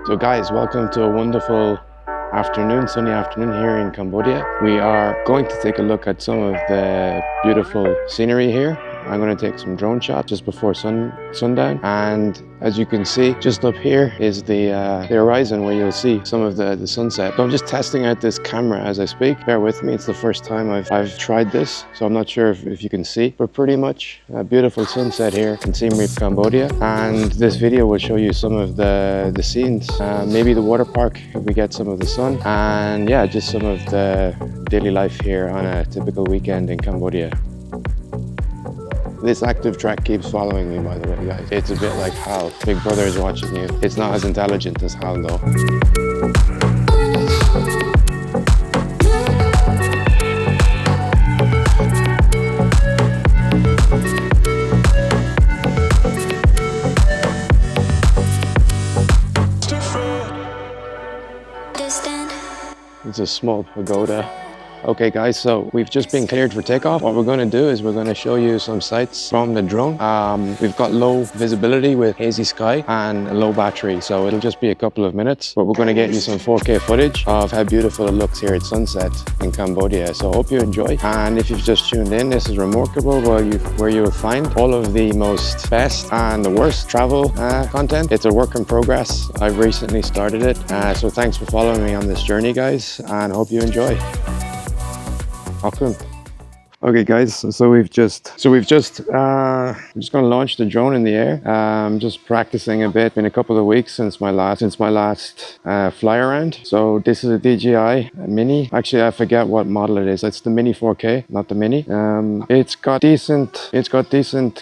So guys, welcome to a wonderful afternoon, sunny afternoon here in Cambodia. We are going to take a look at some of the beautiful scenery here. I'm going to take some drone shots just before sundown, and as you can see, just up here is the horizon where you'll see some of the sunset. So I'm just testing out this camera as I speak. Bear with me, it's the first time I've tried this, so I'm not sure if you can see, but pretty much a beautiful sunset here in Siem Reap, Cambodia. And this video will show you some of the scenes, maybe the water park if we get some of the sun, and yeah, just some of the daily life here on a typical weekend in Cambodia. This active track keeps following me, by the way, guys. It's a bit like Hal. Big Brother is watching you. It's not as intelligent as Hal, though. It's a small pagoda. Okay guys, so we've just been cleared for takeoff. What we're going to do is we're going to show you some sights from the drone. We've got low visibility with hazy sky and a low battery, so it'll just be a couple of minutes, but we're going to get you some 4K footage of how beautiful it looks here at sunset in Cambodia. So I hope you enjoy, and if you've just tuned in, this is Remarkable, where you will find all of the most best and the worst travel content. It's a work in progress. I've recently started it, so thanks for following me on this journey, guys, and I hope you enjoy. Welcome. Okay guys, so we're just going to launch the drone in the air. Just practicing a bit. Been a couple of weeks since my last fly around. So this is a DJI Mini. Actually, I forget what model it is. It's the Mini 4K, not the Mini. It's got decent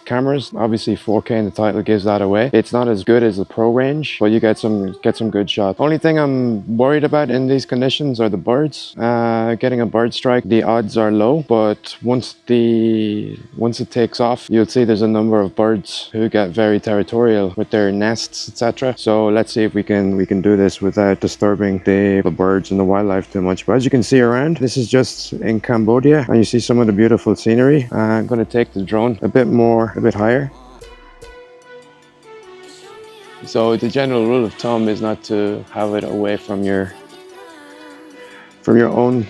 cameras. Obviously 4K in the title gives that away. It's not as good as the Pro range, but you get some good shots. Only thing I'm worried about in these conditions are the birds. Getting a bird strike, the odds are low, but once it takes off, you'll see there's a number of birds who get very territorial with their nests, etc. So let's see if we can do this without disturbing the birds and the wildlife too much. But as you can see around, this is just in Cambodia, and you see some of the beautiful scenery. I'm going to take the drone a bit higher. So the general rule of thumb is not to have it away from your own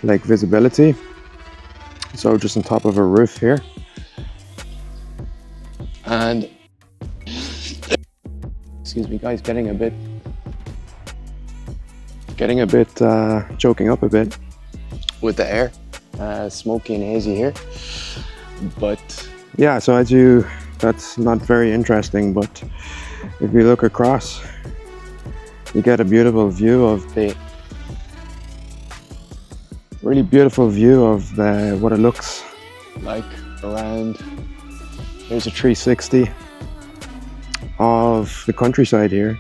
like visibility. So just on top of a roof here, and excuse me guys, getting a bit choking up a bit with the air, smoky and hazy here. But yeah, so that's not very interesting, but if you look across, you get a beautiful view of really beautiful view of what it looks like around. There's a 360 of the countryside here.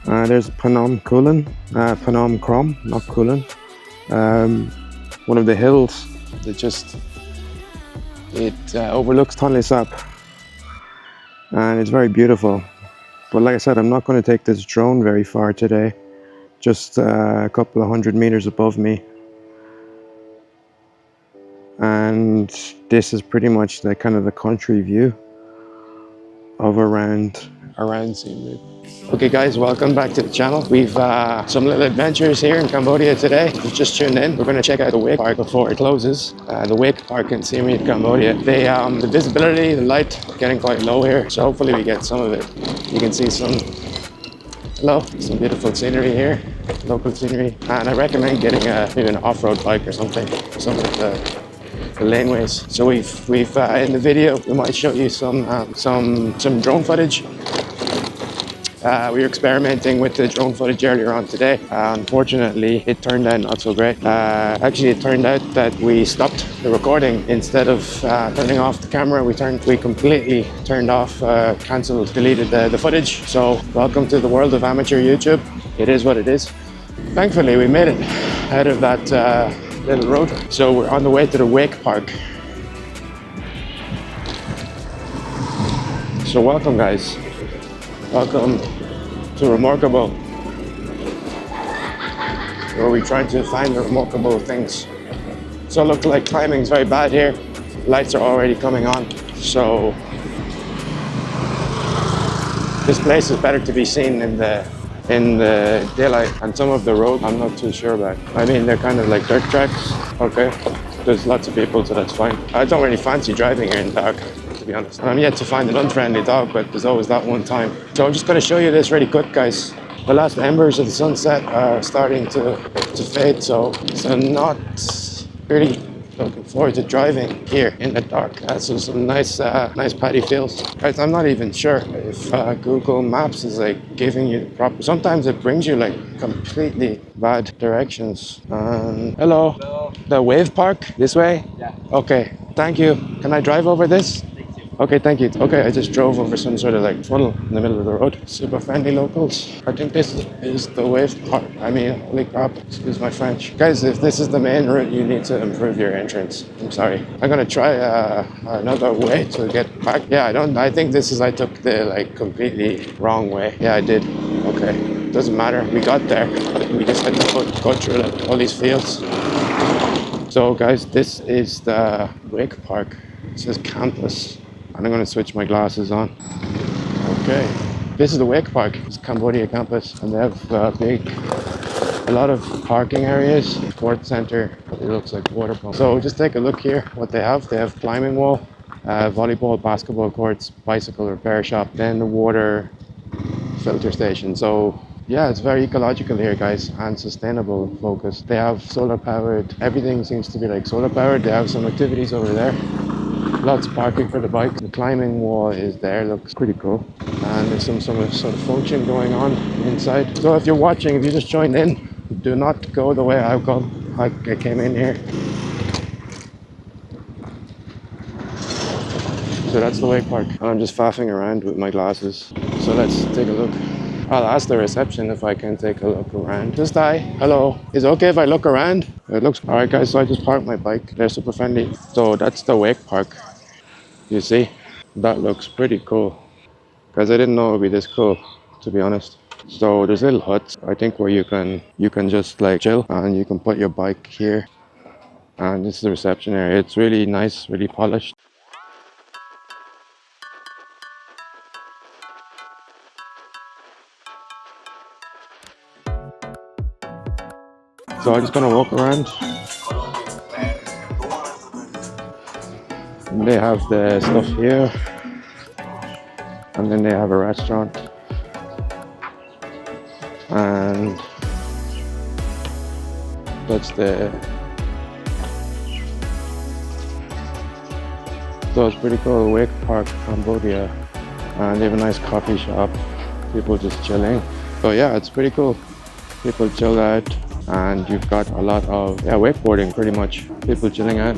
There's Phnom Krom, not Kulen. One of the hills that overlooks Tonle Sap, and it's very beautiful. But like I said, I'm not going to take this drone very far today. Just a couple of 100 meters above me, and this is pretty much the kind of the country view of around Siem Reap. Okay guys, welcome back to the channel. We've some little adventures here in Cambodia today. If you've just tuned in, we're going to check out the wake park before it closes. The wake park in Siem Reap, Cambodia. The visibility, the light getting quite low here, so hopefully we get some of it. You can see some beautiful scenery here, local scenery, and I recommend getting maybe an off-road bike or something, some of the laneways. So we've in the video we might show you some drone footage. We were experimenting with the drone footage earlier on today. Unfortunately, it turned out not so great. Actually, it turned out that we stopped the recording. Instead of turning off the camera, we completely turned off, cancelled, deleted the footage. So welcome to the world of amateur YouTube. It is what it is. Thankfully, we made it out of that little road. So we're on the way to the wake park. So welcome guys. Welcome to Remarkable, where we try to find the remarkable things. So it looks like climbing's very bad here. Lights are already coming on, so This place is better to be seen in the daylight, and some of the road I'm not too sure about. I mean, they're kind of like dirt tracks. Okay, there's lots of people, so that's fine. I don't really fancy driving here in the dark, to be honest. And I'm yet to find an unfriendly dog, but there's always that one time. So I'm just going to show you this really quick, guys. The last embers of the sunset are starting to fade, so not really looking forward to driving here in the dark. So some nice paddy fields. Guys, I'm not even sure if Google Maps is like giving you the proper. Sometimes it brings you like completely bad directions. Hello. Hello. The wave park this way? Yeah. Okay. Thank you. Can I drive over this? Okay, thank you. Okay, I just drove over some sort of like funnel in the middle of the road. Super friendly locals. I think this is the wave park. I mean, holy crap, excuse my French. Guys, if this is the main route, you need to improve your entrance. I'm sorry. I'm gonna try another way to get back. Yeah, I think I took the like completely wrong way. Yeah, I did. Okay, doesn't matter. We got there. We just had to go through like all these fields. So guys, this is the wake park. It says campus. And I'm going to switch my glasses on. Okay, this is the wake park. It's Cambodia campus, and they have a lot of parking areas, sports center. It looks like water pump. So just take a look here. What they have climbing wall, volleyball, basketball courts, bicycle repair shop, then the water filter station. So yeah, it's very ecological here, guys, and sustainable focused. They have solar powered. Everything seems to be like solar powered. They have some activities over there. Lots of parking for the bikes. The climbing wall is there, looks pretty cool. And there's some sort of function going on inside. So if you're watching, if you just joined in, do not go the way I came in here. So that's the wake park. And I'm just faffing around with my glasses. So let's take a look. I'll ask the reception if I can take a look around. Just hi, hello. Is it okay if I look around? It looks all right, guys. So I just parked my bike. They're super friendly. So that's the wake park. You see, that looks pretty cool. Because I didn't know it would be this cool, to be honest. So there's little huts, I think, where you can just like chill, and you can put your bike here. And this is the reception area. It's really nice, really polished. So I'm just gonna walk around. And they have the stuff here. And then they have a restaurant. And that's so it's pretty cool. Wake Park, Cambodia. And they have a nice coffee shop. People just chilling. So yeah, it's pretty cool. People chill out. And you've got a lot of wakeboarding, pretty much. People chilling out.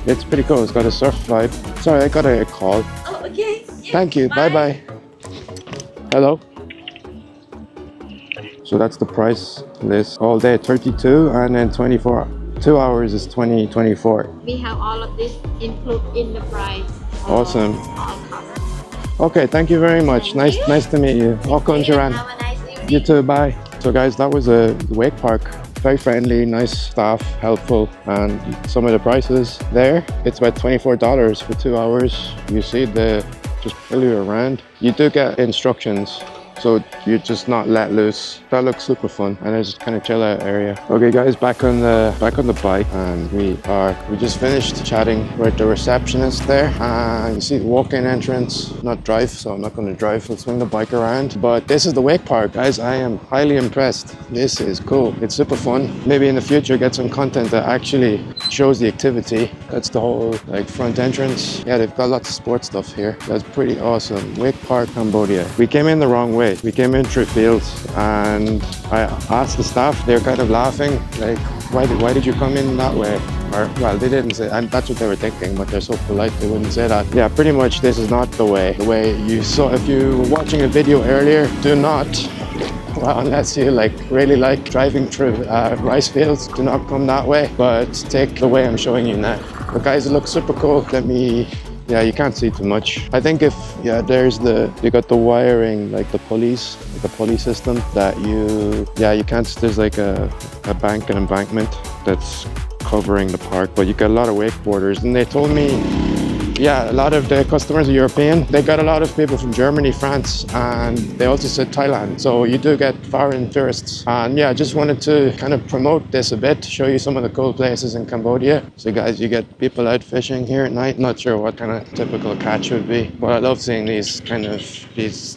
It's pretty cool. It's got a surf vibe. Sorry, I got a call. Oh, okay. Thank you. Bye-bye. Hello. So that's the price list. All day 32, and then 2 hours is 24. We have all of this included in the price. Awesome. All covered. Okay, thank you very much. Nice to meet you. Welcome, Sharon. Have a nice evening. You too. Bye. So guys, that was a wake park. Very friendly, nice staff, helpful, and some of the prices there. It's about $24 for 2 hours. You see just pull you around. You do get instructions, so you're just not let loose. That looks super fun, and it's just kind of chill out area. Okay guys, back on the bike, and we just finished chatting with the receptionist there. And you see the walk-in entrance. Not drive, so I'm not going to drive. We'll swing the bike around. But this is the wake park, guys. I am highly impressed. This is cool. It's super fun. Maybe in the future get some content that actually shows the activity. That's the whole like front entrance. Yeah, they've got lots of sports stuff here. That's pretty awesome. Wake Park, Cambodia. We came in the wrong way. We came in through fields, and I asked the staff. They're kind of laughing, like, why did you come in that way? Or, well, they didn't say, and that's what they were thinking, but they're so polite they wouldn't say that. Yeah, pretty much this is not the way. The way you saw, if you were watching a video earlier, do not Well, unless you like really like driving through rice fields, do not come that way, but take the way I'm showing you now. But guys, it looks super cool. Yeah, you can't see too much. I think you got the wiring, like the pulleys, like the pulley system that you can't, there's like an embankment that's covering the park, but you got a lot of wakeboarders, and they told me, yeah, a lot of the customers are European. They got a lot of people from Germany, France, and they also said Thailand. So you do get foreign tourists. And yeah, I just wanted to kind of promote this a bit, show you some of the cool places in Cambodia. So guys, you get people out fishing here at night. Not sure what kind of typical catch would be, but I love seeing these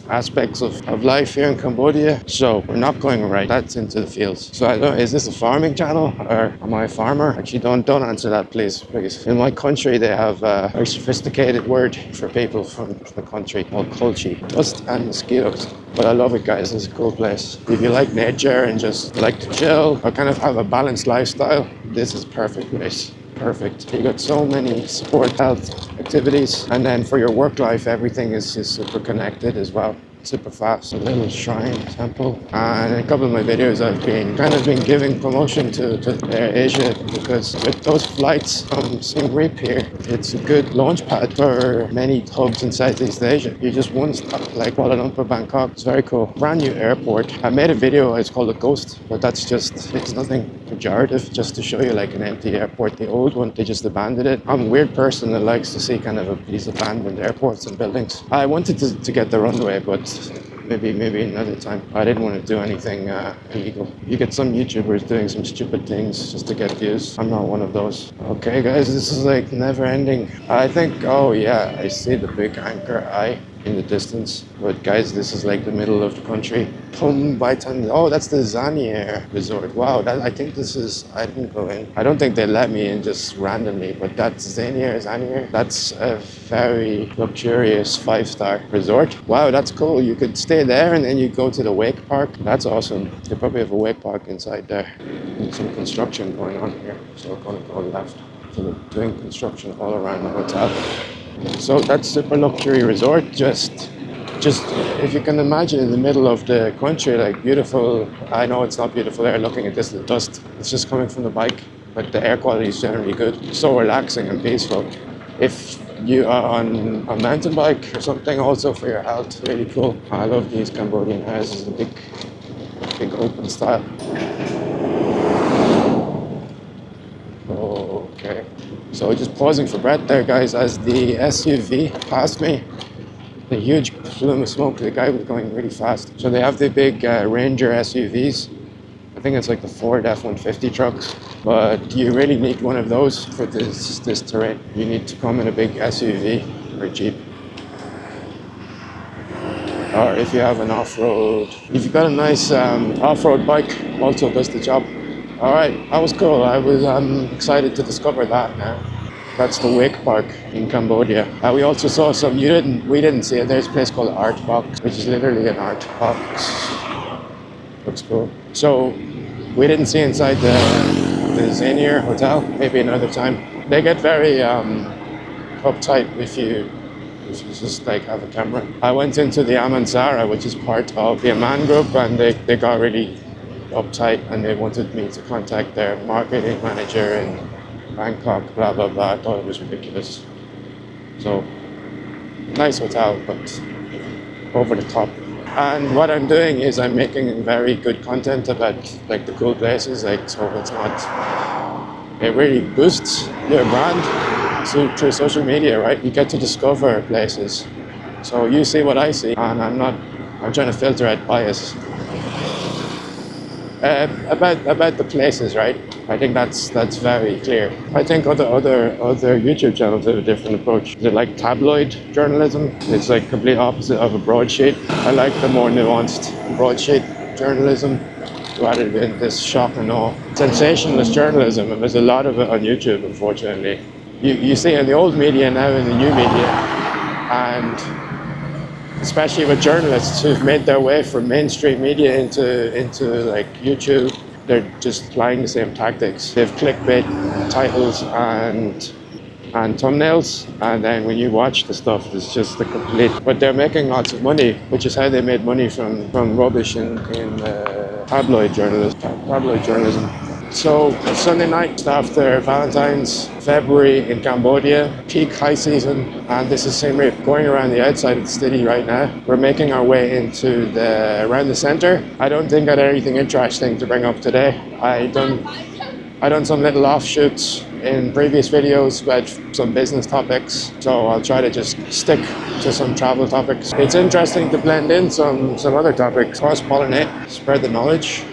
aspects of life here in Cambodia. So we're not going right. That's into the fields. So I don't know, is this a farming channel or am I a farmer? Actually, don't answer that, please. Because in my country, they have a very sophisticated word for people from the country called culchi, dust and mosquitoes. But I love it, guys. It's a cool place. If you like nature and just like to chill or kind of have a balanced lifestyle, this is perfect place. Perfect. You got so many sport, health activities, and then for your work life, everything is super connected as well. Super fast. A little shrine temple, and in a couple of my videos I've been giving promotion to Asia, because with those flights from Siem Reap here, it's a good launch pad for many hubs in Southeast Asia. You just one stop, like Kuala Lumpur, Bangkok. It's very cool. Brand new airport. I made a video, it's called a ghost, but it's nothing pejorative, just to show you like an empty airport. The old one, they just abandoned it. I'm a weird person that likes to see kind of these abandoned airports and buildings. I wanted to get the runway, but maybe another time. I didn't want to do anything illegal. You get some YouTubers doing some stupid things just to get views. I'm not one of those. Okay guys, this is like never ending. I think, oh yeah, I see the big anchor eye in the distance. But guys, this is like the middle of the country. Oh, that's the Zannier resort. Wow, I think this is, I didn't go in. I don't think they let me in just randomly, but that's Zannier. That's a very luxurious 5-star resort. Wow, that's cool. You could stay there and then you go to the wake park. That's awesome. They probably have a wake park inside there. There's some construction going on here, so we're going to go left. So they're doing construction all around the hotel. So that's super luxury resort, just if you can imagine, in the middle of the country, like beautiful. I know it's not beautiful air, looking at this, the dust, it's just coming from the bike, but the air quality is generally good. So relaxing and peaceful. If you are on a mountain bike or something, also for your health, really cool. I love these Cambodian houses, the big open style. Okay. So just pausing for breath there, guys, as the SUV passed me. The huge plume of smoke, the guy was going really fast. So they have the big Ranger SUVs. I think it's like the Ford F-150 trucks. But you really need one of those for this terrain. You need to come in a big SUV or Jeep. Or if you have an off-road, if you've got a nice off-road bike, also does the job. All right, that was cool. I was excited to discover that now. That's the Wake Park in Cambodia. We also saw we didn't see it. There's a place called Art Box, which is literally an art box. Looks cool. So we didn't see inside the Zannier hotel. Maybe another time. They get very uptight if you just like have a camera. I went into the Amansara, which is part of the Aman group, and they got really uptight, and they wanted me to contact their marketing manager in Bangkok, blah blah blah. I thought it was ridiculous. So nice hotel, but over the top. And what I'm doing is I'm making very good content about like the cool places, like, so it's not, it really boosts your brand through social media, right? You get to discover places. So you see what I see, and I'm trying to filter out bias. About the places, right? I think that's very clear. I think other YouTube channels have a different approach. They're like tabloid journalism. It's like complete opposite of a broadsheet. I like the more nuanced broadsheet journalism rather than this shock and awe sensationalist journalism. And there's a lot of it on YouTube, unfortunately. You see in the old media now, in the new media, and especially with journalists who've made their way from mainstream media into like YouTube, they're just applying the same tactics. They have clickbait titles and and thumbnails, and then when you watch the stuff, it's just the complete. But they're making lots of money, which is how they made money from rubbish in tabloid journalism. So Sunday night after Valentine's, February in Cambodia, peak high season, and this is Siem Reap. Going around the outside of the city right now. We're making our way into around the center. I don't think I had anything interesting to bring up today. I done some little offshoots in previous videos about some business topics, so I'll try to just stick to some travel topics. It's interesting to blend in some other topics, cross-pollinate, spread the knowledge.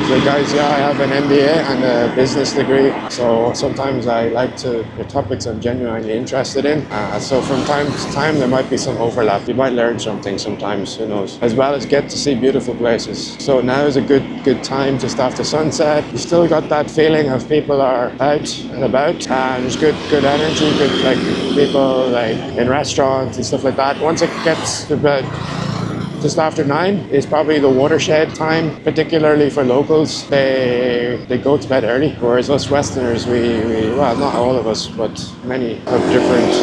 So guys, yeah, I have an MBA and a business degree, so sometimes I like the topics I'm genuinely interested in. So from time to time there might be some overlap. You might learn something sometimes, who knows, as well as get to see beautiful places. So now is a good time just after sunset. You still got that feeling of people are out and about, and there's good energy, good like people like in restaurants and stuff like that. Once it gets to about just after 9 is probably the watershed time, particularly for locals. They go to bed early, whereas us Westerners, well, not all of us, but many have different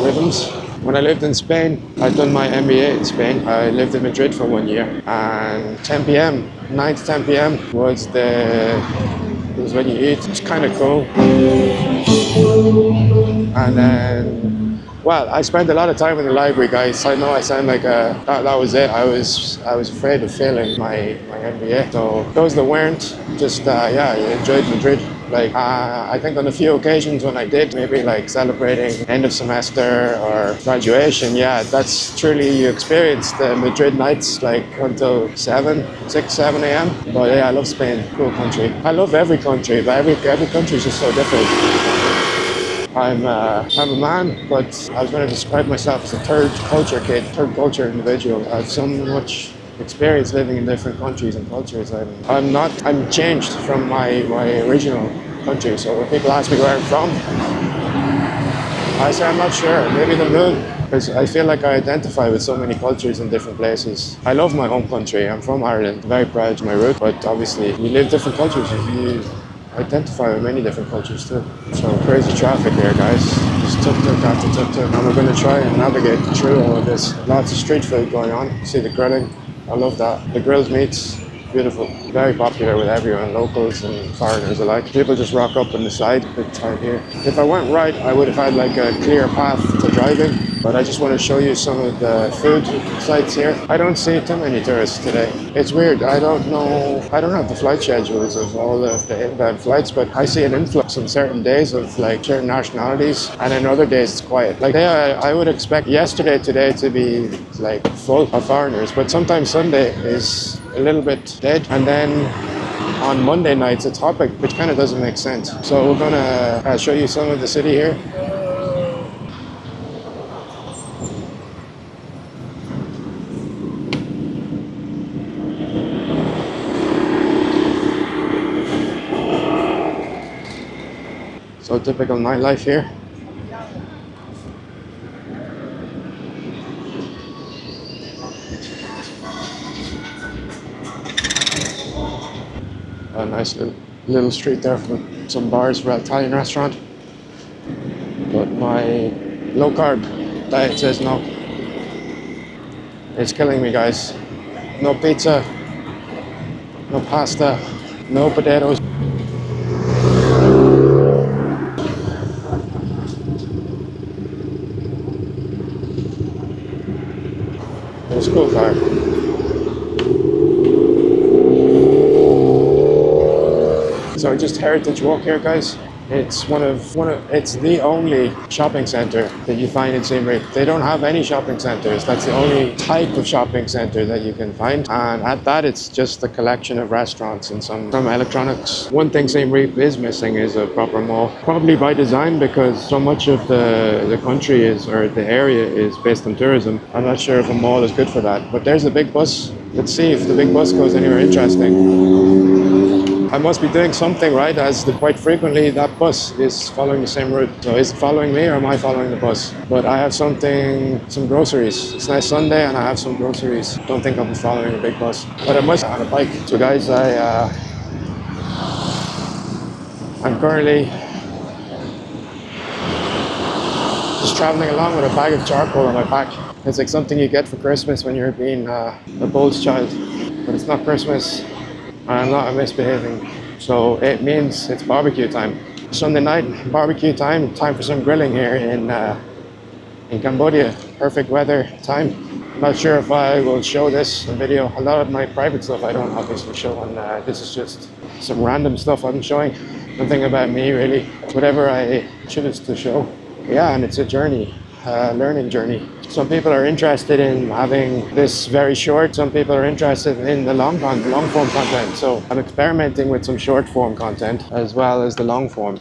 rhythms. When I lived in Spain, I'd done my MBA in Spain. I lived in Madrid for 1 year, and 10 p.m., 9 to 10 p.m. was when you eat. It's kind of cool. And then, well, I spent a lot of time in the library, guys. I know I sound like that was it. I was afraid of failing my MBA. So those that weren't, just yeah, I enjoyed Madrid. Like I think on a few occasions when I did, maybe like celebrating end of semester or graduation, yeah, that's truly you experience the Madrid nights like until 6, 7 a.m. But yeah, I love Spain, cool country. I love every country, but every country is just so different. I'm a man, but I was going to describe myself as a third culture kid, third culture individual. I have so much experience living in different countries and cultures. I'm changed from my original country. So when people ask me where I'm from, I say I'm not sure. Maybe the moon, because I feel like I identify with so many cultures in different places. I love my home country. I'm from Ireland, very proud of my roots. But obviously, you live different cultures. You identify with many different cultures too. So crazy traffic here, guys. Just tuk-tuk after tuk-tuk. And we're going to try and navigate through all of this. Lots of street food going on. See the grilling? I love that. The grilled meats, beautiful. Very popular with everyone, locals and foreigners alike. People just rock up on the side, big time here. If I went right, I would have had like a clear path to driving. But I just want to show you some of the food sites here. I don't see too many tourists today. It's weird. I don't have the flight schedules of all of the inbound flights, but I see an influx on certain days of like certain nationalities, and then other days it's quiet. Like I would expect today to be like full of foreigners, but sometimes Sunday is a little bit dead, and then on Monday nights it's hopping, which kind of doesn't make sense. So we're gonna show you some of the city here. So typical nightlife here. A nice little street there for some bars for an Italian restaurant. But my low carb diet says no. It's killing me, guys. No pizza, no pasta, no potatoes. It's a cool car. So just Heritage Walk here, guys. It's it's the only shopping center that you find in Siem Reap. They don't have any shopping centers. That's the only type of shopping center that you can find. And at that, it's just a collection of restaurants and some electronics. One thing Siem Reap is missing is a proper mall. Probably by design, because so much of the country or the area is based on tourism. I'm not sure if a mall is good for that. But there's a big bus. Let's see if the big bus goes anywhere interesting. I must be doing something right, as quite frequently that bus is following the same route. So is it following me or am I following the bus? But I have some groceries. It's nice Sunday and I have some groceries. Don't think I'll be following a big bus. But I must on a bike. So guys, I'm currently just traveling along with a bag of charcoal on my back. It's like something you get for Christmas when you're being a bold child. But it's not Christmas, and I'm not misbehaving. So it means it's barbecue time. Sunday night, barbecue time, time for some grilling here in Cambodia. Perfect weather time. I'm not sure if I will show this in video. A lot of my private stuff I don't obviously show, and this is just some random stuff I'm showing. Nothing about me really, whatever I choose to show. Yeah, and it's a journey, learning journey. Some people are interested in having this very short, some people are interested in the long form content. So I'm experimenting with some short form content as well as the long form.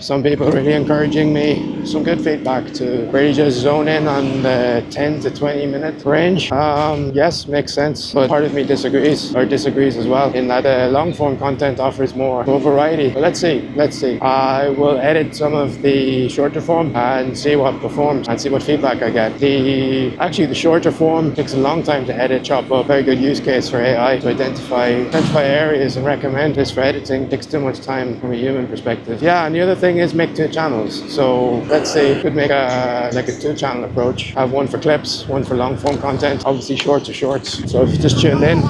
Some people really encouraging me, some good feedback to really just zone in on the 10 to 20 minute range. Yes, makes sense, but part of me disagrees as well, in that long form content offers more variety. But let's see. I will edit some of the shorter form and see what performs and see what feedback I get. Actually, the shorter form takes a long time to edit, chop up. Very good use case for AI to identify areas and recommend this for editing. It takes too much time from a human perspective. Yeah, and the other thing is make 2 channels. So let's say could make a 2-channel approach. Have one for clips, one for long form content. Obviously shorts are shorts. So if you just tuned in,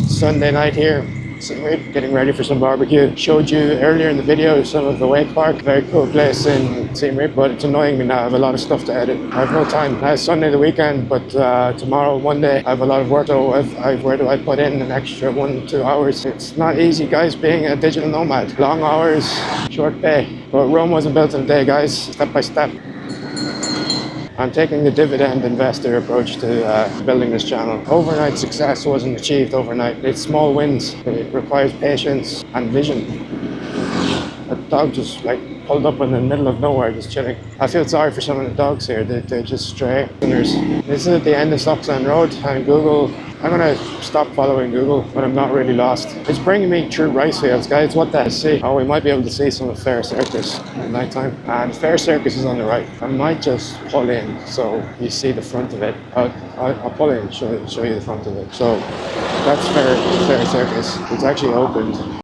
Sunday night here, Siem Reap, getting ready for some barbecue. Showed you earlier in the video some of the wake park. Very cool place in Siem Reap, but it's annoying me now. I have a lot of stuff to edit. I have no time. Now it's Sunday the weekend, but tomorrow, Monday, I have a lot of work. So where do I put in an extra 1-2 hours? It's not easy, guys, being a digital nomad. Long hours, short pay. But Rome wasn't built in a day, guys. Step by step. I'm taking the dividend investor approach to building this channel. Overnight success wasn't achieved overnight. It's small wins. It requires patience and vision. A dog just pulled up in the middle of nowhere, just chilling. I feel sorry for some of the dogs here. They're just stray. This is at the end of Stockland Road, and Google. I'm gonna stop following Google, but I'm not really lost. It's bringing me through rice fields, guys. What the hell? See? Oh, we might be able to see some of Phare Circus at night time. And Phare Circus is on the right. I might just pull in so you see the front of it. I'll pull in, show you the front of it. So that's Phare Circus. It's actually opened.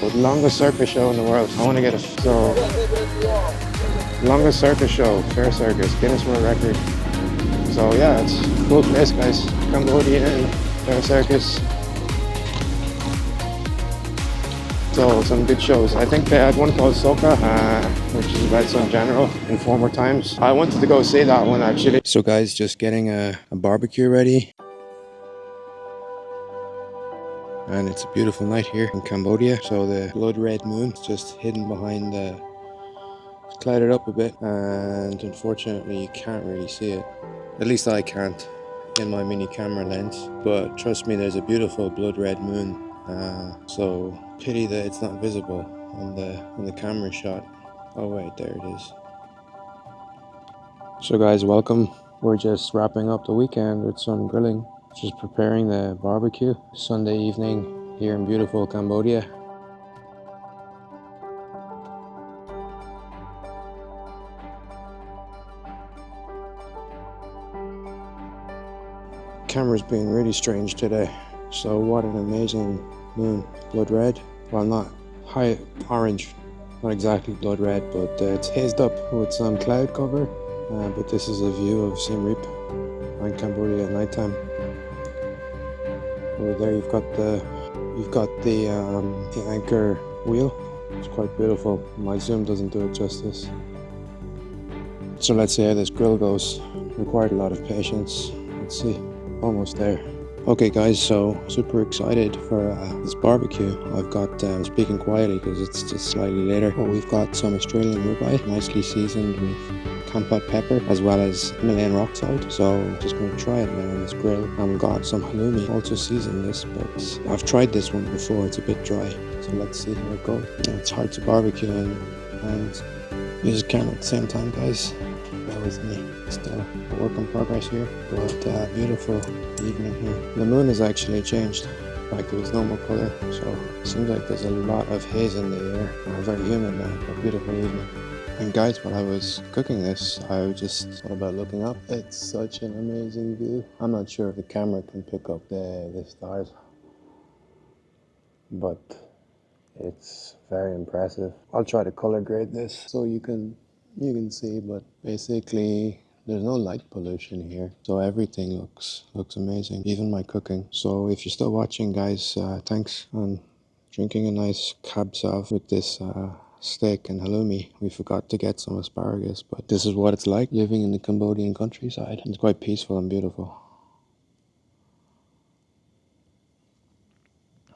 The longest circus show in the world. I want to get longest circus show, Phare Circus, Guinness World Record. So yeah, it's a cool place, guys. Cambodian, Phare Circus. So some good shows. I think they had one called Soka, which is about some general in former times. I wanted to go see that one actually. So guys, just getting a barbecue ready. And it's a beautiful night here in Cambodia. So the blood red moon is just hidden behind it's clouded up a bit, and unfortunately you can't really see it. At least I can't in my mini camera lens. But trust me, there's a beautiful blood red moon. So pity that it's not visible on the camera shot. Oh wait, there it is. So guys, welcome. We're just wrapping up the weekend with some grilling. Just preparing the barbecue. Sunday evening here in beautiful Cambodia. Camera's being really strange today. So what an amazing moon. Blood red. Well, not high orange. Not exactly blood red, but it's hazed up with some cloud cover. But this is a view of Siem Reap and Cambodia at nighttime. Over there you've got the anchor wheel. It's quite beautiful. My zoom doesn't do it justice. So let's see how this grill goes. Required a lot of patience. Let's see. Almost there. Okay guys, so super excited for this barbecue. I've got, speaking quietly because it's just slightly later, but we've got some Australian ribeye, nicely seasoned with camphor pepper as well as Himalayan rock salt. So just going to try it now on this grill. And we've got some halloumi, also seasoned this, but I've tried this one before, it's a bit dry. So let's see how it goes. It's hard to barbecue and use a camera at the same time, guys. Bear with me. Still a work in progress here, but beautiful evening here. The moon has actually changed back to its normal color, so it seems like there's a lot of haze in the air. Very humid now, but beautiful evening. And guys, while I was cooking this, I just thought about looking up. It's such an amazing view. I'm not sure if the camera can pick up the stars, but it's very impressive. I'll try to color grade this so you can see, but basically there's no light pollution here, so everything looks amazing, even my cooking. So if you're still watching, guys, thanks. And drinking a nice cab sauv with this steak and halloumi. We forgot to get some asparagus, but this is what it's like living in the Cambodian countryside. It's quite peaceful and beautiful.